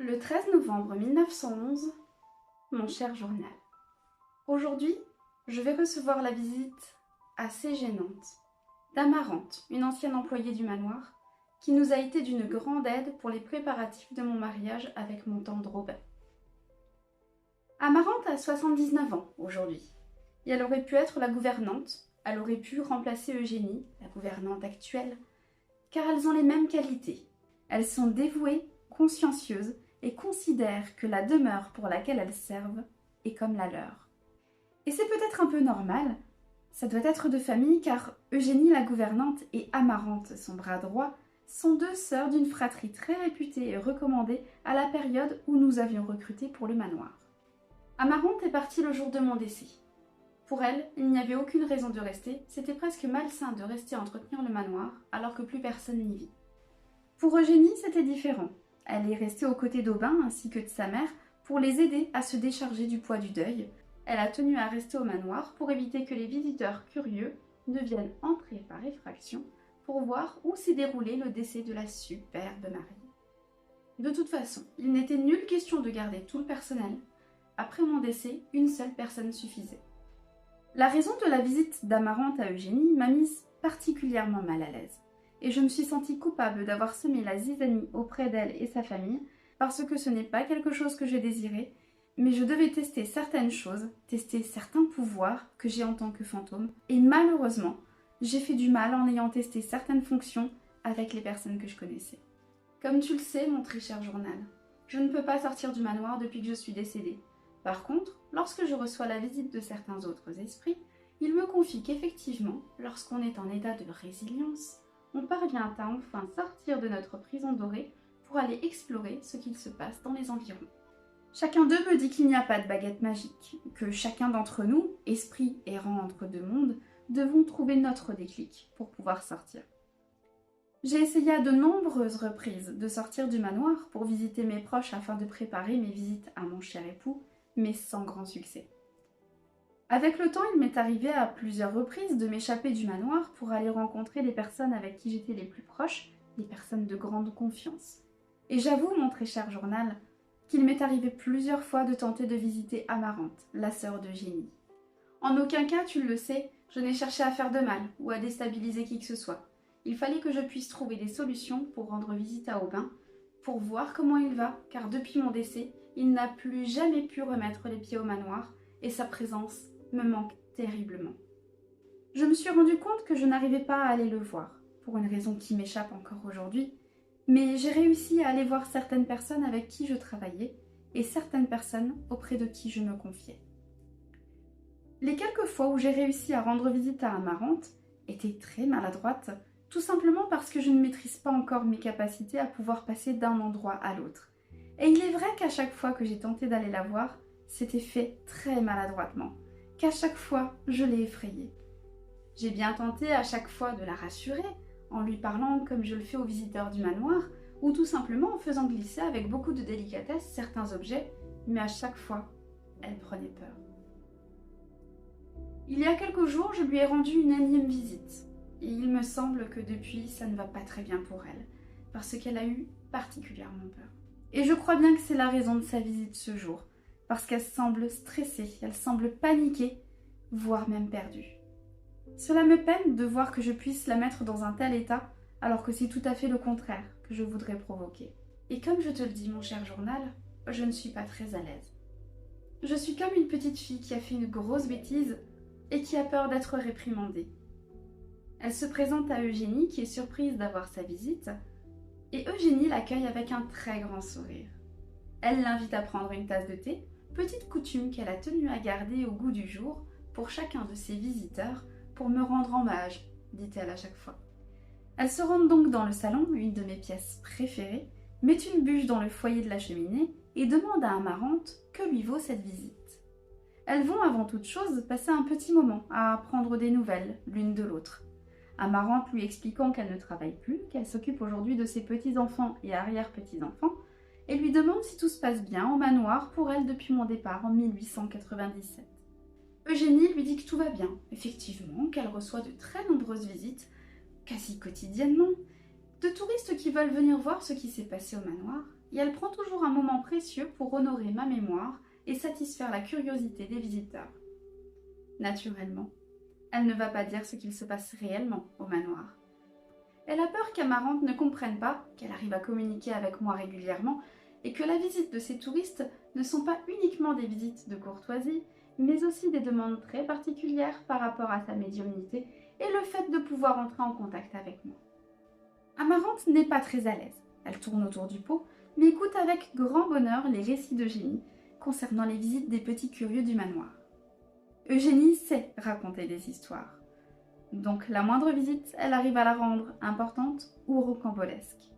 Le 13 novembre 1911, mon cher journal. Aujourd'hui, je vais recevoir la visite assez gênante d'Amarante, une ancienne employée du manoir, qui nous a été d'une grande aide pour les préparatifs de mon mariage avec mon tendre Robin. Amarante a 79 ans aujourd'hui, et elle aurait pu être la gouvernante, elle aurait pu remplacer Eugénie, la gouvernante actuelle, car elles ont les mêmes qualités. Elles sont dévouées, consciencieuses, et considèrent que la demeure pour laquelle elles servent est comme la leur. Et c'est peut-être un peu normal, ça doit être de famille car Eugénie la gouvernante et Amarante, son bras droit, sont deux sœurs d'une fratrie très réputée et recommandée à la période où nous avions recruté pour le manoir. Amarante est partie le jour de mon décès. Pour elle, il n'y avait aucune raison de rester, c'était presque malsain de rester à entretenir le manoir alors que plus personne n'y vit. Pour Eugénie, c'était différent. Elle est restée aux côtés d'Aubin ainsi que de sa mère pour les aider à se décharger du poids du deuil. Elle a tenu à rester au manoir pour éviter que les visiteurs curieux ne viennent entrer par effraction pour voir où s'est déroulé le décès de la superbe mariée. De toute façon, il n'était nulle question de garder tout le personnel. Après mon décès, une seule personne suffisait. La raison de la visite d'Amarante à Eugénie m'a mise particulièrement mal à l'aise. Et je me suis sentie coupable d'avoir semé la zizanie auprès d'elle et sa famille, parce que ce n'est pas quelque chose que j'ai désiré, mais je devais tester certaines choses, tester certains pouvoirs que j'ai en tant que fantôme, et malheureusement, j'ai fait du mal en ayant testé certaines fonctions avec les personnes que je connaissais. Comme tu le sais, mon très cher journal, je ne peux pas sortir du manoir depuis que je suis décédée. Par contre, lorsque je reçois la visite de certains autres esprits, ils me confient qu'effectivement, lorsqu'on est en état de résilience, on parvient à enfin sortir de notre prison dorée pour aller explorer ce qu'il se passe dans les environs. Chacun d'eux me dit qu'il n'y a pas de baguette magique, que chacun d'entre nous, esprits errants entre deux mondes, devons trouver notre déclic pour pouvoir sortir. J'ai essayé à de nombreuses reprises de sortir du manoir pour visiter mes proches afin de préparer mes visites à mon cher époux, mais sans grand succès. Avec le temps, il m'est arrivé à plusieurs reprises de m'échapper du manoir pour aller rencontrer les personnes avec qui j'étais les plus proches, des personnes de grande confiance. Et j'avoue, mon très cher journal, qu'il m'est arrivé plusieurs fois de tenter de visiter Amarante, la sœur d'Eugénie. En aucun cas, tu le sais, je n'ai cherché à faire de mal ou à déstabiliser qui que ce soit. Il fallait que je puisse trouver des solutions pour rendre visite à Aubin, pour voir comment il va, car depuis mon décès, il n'a plus jamais pu remettre les pieds au manoir et sa présence me manque terriblement. Je me suis rendu compte que je n'arrivais pas à aller le voir, pour une raison qui m'échappe encore aujourd'hui, mais j'ai réussi à aller voir certaines personnes avec qui je travaillais et certaines personnes auprès de qui je me confiais. Les quelques fois où j'ai réussi à rendre visite à Amarante étaient très maladroites, tout simplement parce que je ne maîtrise pas encore mes capacités à pouvoir passer d'un endroit à l'autre. Et il est vrai qu'à chaque fois que j'ai tenté d'aller la voir, c'était fait très maladroitement, qu'à chaque fois, je l'ai effrayée. J'ai bien tenté à chaque fois de la rassurer, en lui parlant comme je le fais aux visiteurs du manoir, ou tout simplement en faisant glisser avec beaucoup de délicatesse certains objets, mais à chaque fois, elle prenait peur. Il y a quelques jours, je lui ai rendu une énième visite, et il me semble que depuis, ça ne va pas très bien pour elle, parce qu'elle a eu particulièrement peur. Et je crois bien que c'est la raison de sa visite ce jour, parce qu'elle semble stressée, elle semble paniquée, voire même perdue. Cela me peine de voir que je puisse la mettre dans un tel état, alors que c'est tout à fait le contraire que je voudrais provoquer. Et comme je te le dis, mon cher journal, je ne suis pas très à l'aise. Je suis comme une petite fille qui a fait une grosse bêtise et qui a peur d'être réprimandée. Elle se présente à Eugénie, qui est surprise d'avoir sa visite, et Eugénie l'accueille avec un très grand sourire. Elle l'invite à prendre une tasse de thé, petite coutume qu'elle a tenu à garder au goût du jour pour chacun de ses visiteurs pour me rendre hommage, dit-elle à chaque fois. Elle se rend donc dans le salon, une de mes pièces préférées, met une bûche dans le foyer de la cheminée et demande à Amarante que lui vaut cette visite. Elles vont avant toute chose passer un petit moment à prendre des nouvelles l'une de l'autre. Amarante lui expliquant qu'elle ne travaille plus, qu'elle s'occupe aujourd'hui de ses petits-enfants et arrière-petits-enfants, et lui demande si tout se passe bien au manoir pour elle depuis mon départ en 1897. Eugénie lui dit que tout va bien, effectivement, qu'elle reçoit de très nombreuses visites, quasi quotidiennement, de touristes qui veulent venir voir ce qui s'est passé au manoir, et elle prend toujours un moment précieux pour honorer ma mémoire et satisfaire la curiosité des visiteurs. Naturellement, elle ne va pas dire ce qu'il se passe réellement au manoir. Elle a peur qu'Amarante ne comprenne pas qu'elle arrive à communiquer avec moi régulièrement et que la visite de ces touristes ne sont pas uniquement des visites de courtoisie, mais aussi des demandes très particulières par rapport à sa médiumnité et le fait de pouvoir entrer en contact avec moi. Amarante n'est pas très à l'aise. Elle tourne autour du pot, mais écoute avec grand bonheur les récits d'Eugénie concernant les visites des petits curieux du manoir. Eugénie sait raconter des histoires. Donc la moindre visite, elle arrive à la rendre importante ou rocambolesque.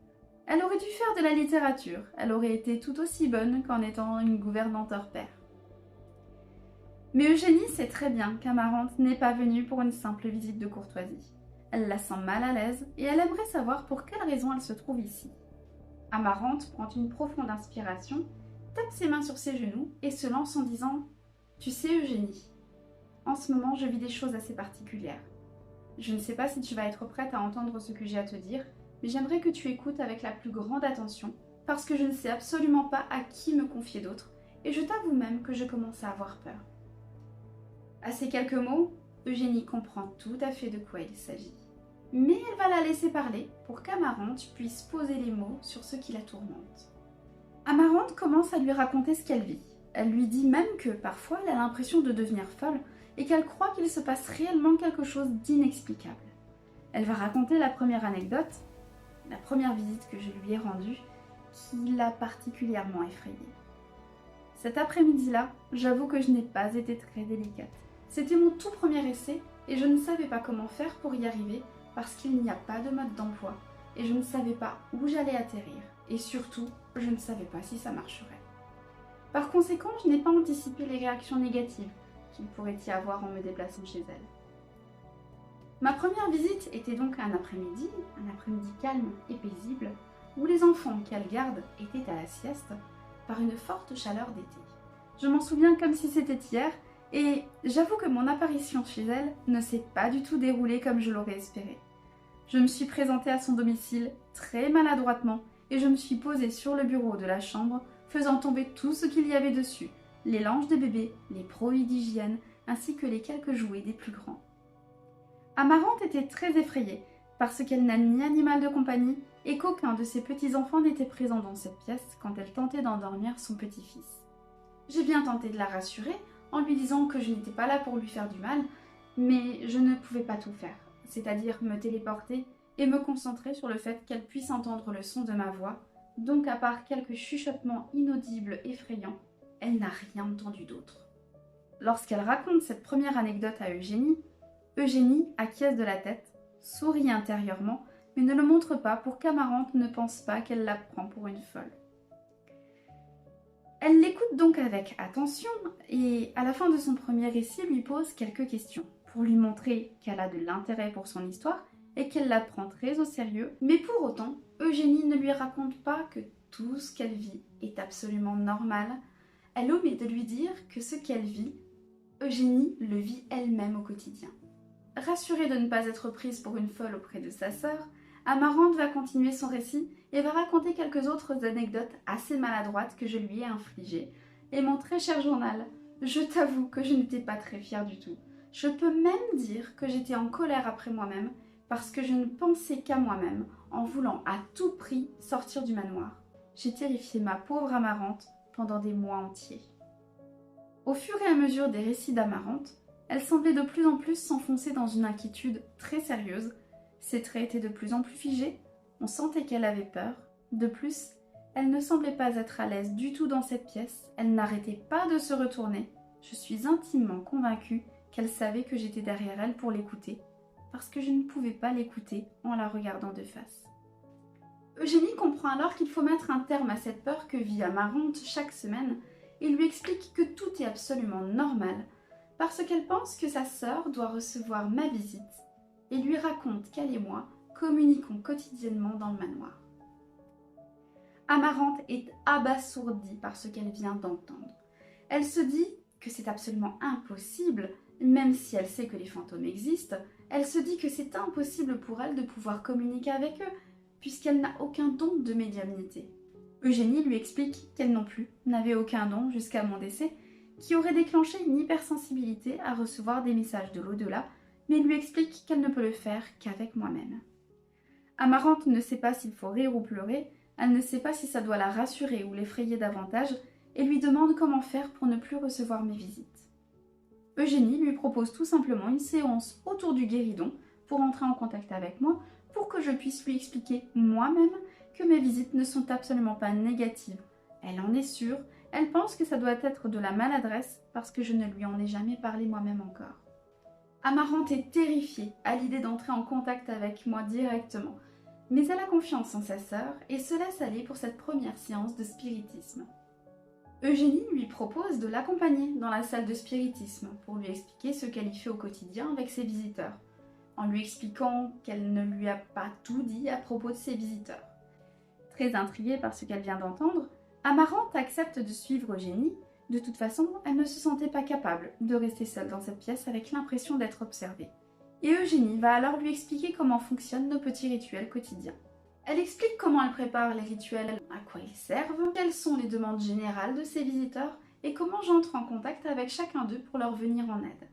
Elle aurait dû faire de la littérature, elle aurait été tout aussi bonne qu'en étant une gouvernante hors pair. Mais Eugénie sait très bien qu'Amarante n'est pas venue pour une simple visite de courtoisie. Elle la sent mal à l'aise et elle aimerait savoir pour quelle raison elle se trouve ici. Amarante prend une profonde inspiration, tape ses mains sur ses genoux et se lance en disant « Tu sais Eugénie, en ce moment je vis des choses assez particulières. Je ne sais pas si tu vas être prête à entendre ce que j'ai à te dire, mais j'aimerais que tu écoutes avec la plus grande attention, parce que je ne sais absolument pas à qui me confier d'autre, et je t'avoue même que je commence à avoir peur. » À ces quelques mots, Eugénie comprend tout à fait de quoi il s'agit. Mais elle va la laisser parler pour qu'Amarante puisse poser les mots sur ce qui la tourmente. Amarante commence à lui raconter ce qu'elle vit. Elle lui dit même que parfois elle a l'impression de devenir folle et qu'elle croit qu'il se passe réellement quelque chose d'inexplicable. Elle va raconter la première anecdote, la première visite que je lui ai rendue, qui l'a particulièrement effrayée. Cet après-midi-là, j'avoue que je n'ai pas été très délicate. C'était mon tout premier essai et je ne savais pas comment faire pour y arriver parce qu'il n'y a pas de mode d'emploi et je ne savais pas où j'allais atterrir et surtout, je ne savais pas si ça marcherait. Par conséquent, je n'ai pas anticipé les réactions négatives qu'il pourrait y avoir en me déplaçant chez elle. Ma première visite était donc un après-midi calme et paisible, où les enfants qu'elle garde étaient à la sieste par une forte chaleur d'été. Je m'en souviens comme si c'était hier, et j'avoue que mon apparition chez elle ne s'est pas du tout déroulée comme je l'aurais espéré. Je me suis présentée à son domicile très maladroitement, et je me suis posée sur le bureau de la chambre, faisant tomber tout ce qu'il y avait dessus, les langes de bébé, les produits d'hygiène, ainsi que les quelques jouets des plus grands. Amarante était très effrayée, parce qu'elle n'a ni animal de compagnie, et qu'aucun de ses petits-enfants n'était présent dans cette pièce quand elle tentait d'endormir son petit-fils. J'ai bien tenté de la rassurer, en lui disant que je n'étais pas là pour lui faire du mal, mais je ne pouvais pas tout faire, c'est-à-dire me téléporter et me concentrer sur le fait qu'elle puisse entendre le son de ma voix, donc à part quelques chuchotements inaudibles effrayants, elle n'a rien entendu d'autre. Lorsqu'elle raconte cette première anecdote à Eugénie, Eugénie acquiesce de la tête, sourit intérieurement, mais ne le montre pas pour qu'Amarante ne pense pas qu'elle la prend pour une folle. Elle l'écoute donc avec attention et à la fin de son premier récit lui pose quelques questions pour lui montrer qu'elle a de l'intérêt pour son histoire et qu'elle la prend très au sérieux, mais pour autant, Eugénie ne lui raconte pas que tout ce qu'elle vit est absolument normal. Elle omet de lui dire que ce qu'elle vit, Eugénie le vit elle-même au quotidien. Rassurée de ne pas être prise pour une folle auprès de sa sœur, Amarante va continuer son récit et va raconter quelques autres anecdotes assez maladroites que je lui ai infligées. Et mon très cher journal, je t'avoue que je n'étais pas très fière du tout. Je peux même dire que j'étais en colère après moi-même parce que je ne pensais qu'à moi-même en voulant à tout prix sortir du manoir. J'ai terrifié ma pauvre Amarante pendant des mois entiers. Au fur et à mesure des récits d'Amarante, elle semblait de plus en plus s'enfoncer dans une inquiétude très sérieuse. Ses traits étaient de plus en plus figés, on sentait qu'elle avait peur. De plus, elle ne semblait pas être à l'aise du tout dans cette pièce, elle n'arrêtait pas de se retourner. Je suis intimement convaincue qu'elle savait que j'étais derrière elle pour l'écouter, parce que je ne pouvais pas l'écouter en la regardant de face. Eugénie comprend alors qu'il faut mettre un terme à cette peur que vit Amarante chaque semaine et lui explique que tout est absolument normal, parce qu'elle pense que sa sœur doit recevoir ma visite et lui raconte qu'elle et moi communiquons quotidiennement dans le manoir. Amarante est abasourdie par ce qu'elle vient d'entendre. Elle se dit que c'est absolument impossible, même si elle sait que les fantômes existent, elle se dit que c'est impossible pour elle de pouvoir communiquer avec eux, puisqu'elle n'a aucun don de médiumnité. Eugénie lui explique qu'elle non plus n'avait aucun don jusqu'à mon décès, qui aurait déclenché une hypersensibilité à recevoir des messages de l'au-delà, mais lui explique qu'elle ne peut le faire qu'avec moi-même. Amarante ne sait pas s'il faut rire ou pleurer, elle ne sait pas si ça doit la rassurer ou l'effrayer davantage, et lui demande comment faire pour ne plus recevoir mes visites. Eugénie lui propose tout simplement une séance autour du guéridon pour entrer en contact avec moi, pour que je puisse lui expliquer moi-même que mes visites ne sont absolument pas négatives. Elle en est sûre, elle pense que ça doit être de la maladresse parce que je ne lui en ai jamais parlé moi-même encore. Amarante est terrifiée à l'idée d'entrer en contact avec moi directement, mais elle a confiance en sa sœur et se laisse aller pour cette première séance de spiritisme. Eugénie lui propose de l'accompagner dans la salle de spiritisme pour lui expliquer ce qu'elle y fait au quotidien avec ses visiteurs, en lui expliquant qu'elle ne lui a pas tout dit à propos de ses visiteurs. Très intriguée par ce qu'elle vient d'entendre, Amarante accepte de suivre Eugénie. De toute façon, elle ne se sentait pas capable de rester seule dans cette pièce avec l'impression d'être observée. Et Eugénie va alors lui expliquer comment fonctionnent nos petits rituels quotidiens. Elle explique comment elle prépare les rituels, à quoi ils servent, quelles sont les demandes générales de ses visiteurs et comment j'entre en contact avec chacun d'eux pour leur venir en aide.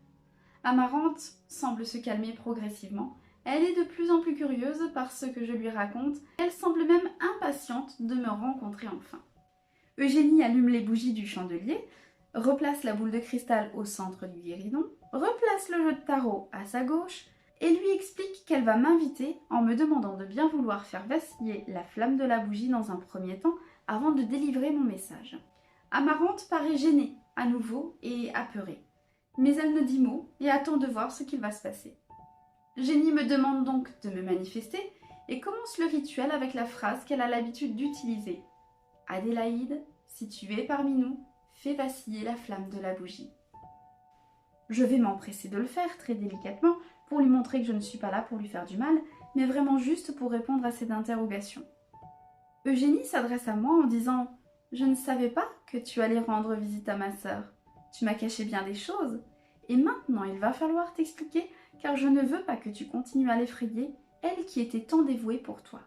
Amarante semble se calmer progressivement. Elle est de plus en plus curieuse par ce que je lui raconte. Elle semble même impatiente de me rencontrer enfin. Eugénie allume les bougies du chandelier, replace la boule de cristal au centre du guéridon, replace le jeu de tarot à sa gauche et lui explique qu'elle va m'inviter en me demandant de bien vouloir faire vaciller la flamme de la bougie dans un premier temps avant de délivrer mon message. Amarante paraît gênée à nouveau et apeurée, mais elle ne dit mot et attend de voir ce qu'il va se passer. Eugénie me demande donc de me manifester et commence le rituel avec la phrase qu'elle a l'habitude d'utiliser. « Adélaïde, si tu es parmi nous, fais vaciller la flamme de la bougie. » Je vais m'empresser de le faire très délicatement pour lui montrer que je ne suis pas là pour lui faire du mal, mais vraiment juste pour répondre à ses interrogations. Eugénie s'adresse à moi en disant « Je ne savais pas que tu allais rendre visite à ma sœur. Tu m'as caché bien des choses. Et maintenant, il va falloir t'expliquer car je ne veux pas que tu continues à l'effrayer, elle qui était tant dévouée pour toi. »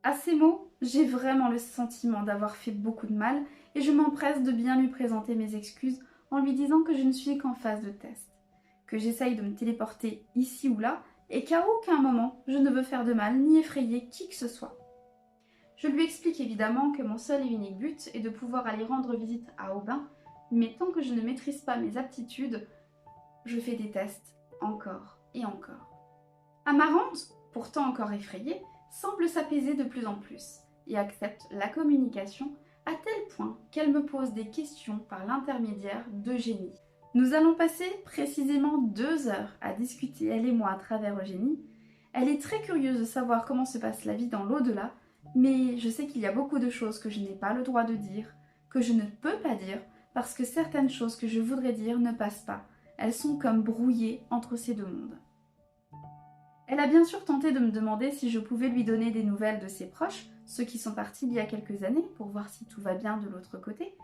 À ces mots, j'ai vraiment le sentiment d'avoir fait beaucoup de mal et je m'empresse de bien lui présenter mes excuses en lui disant que je ne suis qu'en phase de test, que j'essaye de me téléporter ici ou là et qu'à aucun moment je ne veux faire de mal ni effrayer qui que ce soit. Je lui explique évidemment que mon seul et unique but est de pouvoir aller rendre visite à Aubin, mais tant que je ne maîtrise pas mes aptitudes, je fais des tests encore et encore. Amarante, pourtant encore effrayée, semble s'apaiser de plus en plus et accepte la communication à tel point qu'elle me pose des questions par l'intermédiaire d'Eugénie. Nous allons passer précisément 2 heures à discuter, elle et moi, à travers Eugénie. Elle est très curieuse de savoir comment se passe la vie dans l'au-delà, mais je sais qu'il y a beaucoup de choses que je n'ai pas le droit de dire, que je ne peux pas dire, parce que certaines choses que je voudrais dire ne passent pas. Elles sont comme brouillées entre ces deux mondes. Elle a bien sûr tenté de me demander si je pouvais lui donner des nouvelles de ses proches, ceux qui sont partis il y a quelques années, pour voir si tout va bien de l'autre côté.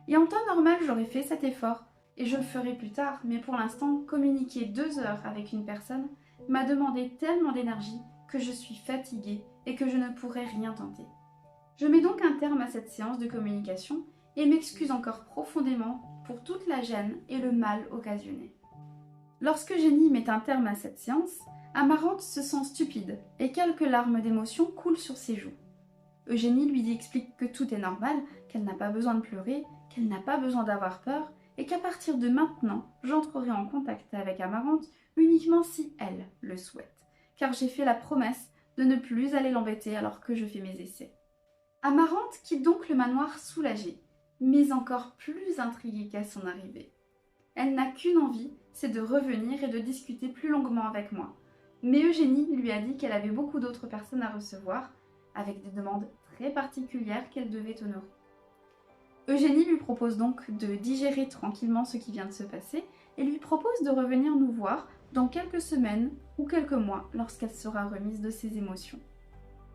Et en temps normal, j'aurais fait cet effort, et je le ferai plus tard, mais pour l'instant, communiquer 2 heures avec une personne m'a demandé tellement d'énergie que je suis fatiguée et que je ne pourrai rien tenter. Je mets donc un terme à cette séance de communication et m'excuse encore profondément pour toute la gêne et le mal occasionné. Lorsque Eugénie met un terme à cette séance, Amarante se sent stupide et quelques larmes d'émotion coulent sur ses joues. Eugénie lui explique que tout est normal, qu'elle n'a pas besoin de pleurer, qu'elle n'a pas besoin d'avoir peur et qu'à partir de maintenant, j'entrerai en contact avec Amarante uniquement si elle le souhaite, car j'ai fait la promesse de ne plus aller l'embêter alors que je fais mes essais. Amarante quitte donc le manoir soulagée, mais encore plus intriguée qu'à son arrivée. Elle n'a qu'une envie, c'est de revenir et de discuter plus longuement avec moi. Mais Eugénie lui a dit qu'elle avait beaucoup d'autres personnes à recevoir, avec des demandes très particulières qu'elle devait honorer. Eugénie lui propose donc de digérer tranquillement ce qui vient de se passer et lui propose de revenir nous voir dans quelques semaines ou quelques mois lorsqu'elle sera remise de ses émotions.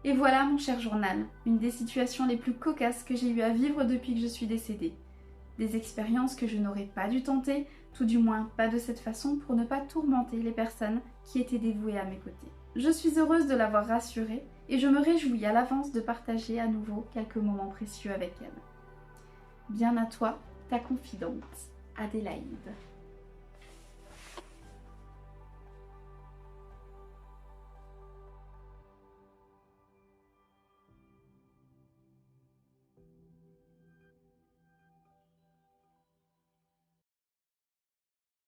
Et voilà mon cher journal, une des situations les plus cocasses que j'ai eu à vivre depuis que je suis décédée. Des expériences que je n'aurais pas dû tenter, tout du moins pas de cette façon pour ne pas tourmenter les personnes qui étaient dévouées à mes côtés. Je suis heureuse de l'avoir rassurée et je me réjouis à l'avance de partager à nouveau quelques moments précieux avec elle. Bien à toi, ta confidente, Adélaïde.